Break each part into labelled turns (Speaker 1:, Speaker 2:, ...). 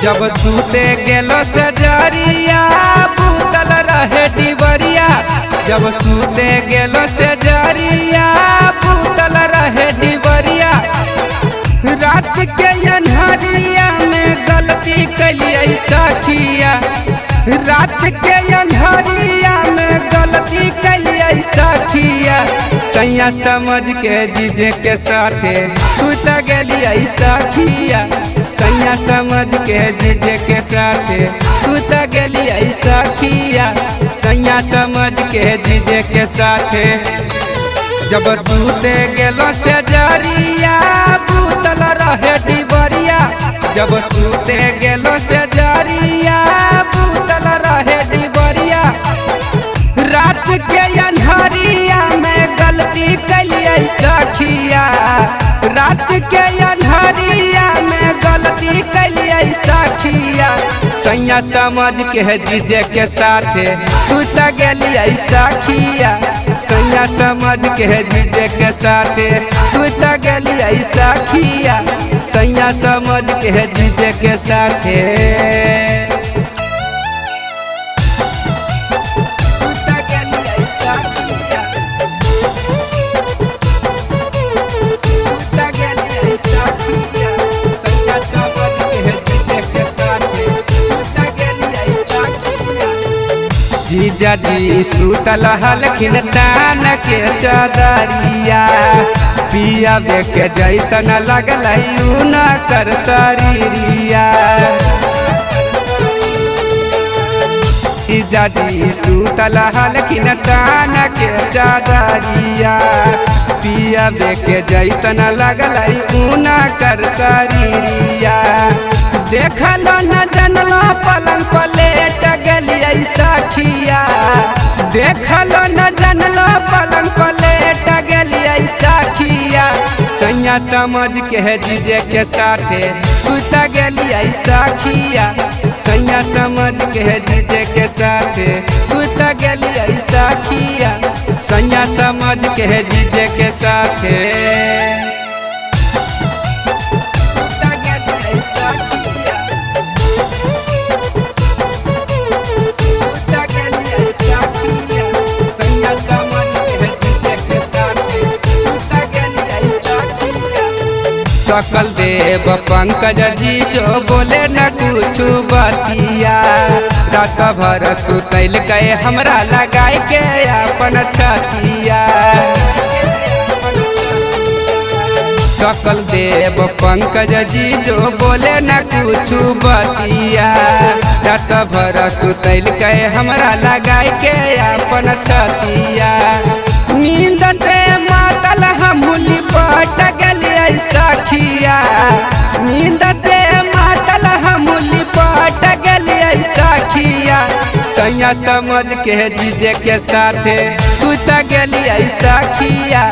Speaker 1: जब सूते गेलो सजरिया बूतल रहे डिबरिया। जब सूते गेलो सजरिया बूतल रहे डिबरिया। रात के अन्हरिया में गलती कलिए सखिया। रात के अन्हरिया में गलती कलिए सखिया। सैया समझ के जीजे के साथे सुत गेलिए सखिया। सैया समझ के जीजे के साथे सुत गेलिए सखिया। सैया समझ के जीजे के साथे जब सूते गेलो सजरिया बूतल रहे डिबरिया। जब सूते गेलो सजरिया बूतल रहे डिबरिया। रात के अन्हरिया में गलती कलिए सखिया। रात के अन्हरिया में गलती कलिए सखिया। सैया समझ के जीजे के साथे सुत गेलिए सखिया। सैया समझ के जीजे के साथे सुत गेलिए सखिया। सैया समझ के जीजे के साथे जीजा जी सुतल हलखिन तान के चादरिया। पिया के जैसन लगल न कर शरीरिया। जीजा जी सुतल हलखिन तान के चादरिया। पिया के जैसन लगल न कर शरीरिया। देखल न जनला पलंग पलेट गेलिए सखिया। देखल न जनला पलंग पलेट गेलिए सखिया। सैया समझ के जीजे के साथे सुत गेलिए सखिया। सैया समझ के जीजे के साथे सुत गेलिए सखिया। सैया समझ के जीजे के साथे सकल देव पंकज जी जो बोले न कुछ बतिया। रात भर सुतैल के हमरा लगाई के अपन छतिया। सकल देव पंकज जी जो बोले न कुछ बतिया। रात भर सुतैल के हमरा लगाई के अपन छतिया। नींद से मातल हमली पट गेलिए सखिया। नींद से मातल हमली पट गेलिए सखिया। सैया समझ के जीजे के साथे सुत गेलिए सखिया।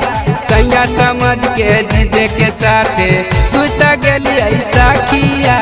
Speaker 1: सैया समझ के जीजे के साथे सुत गेलिए सखिया।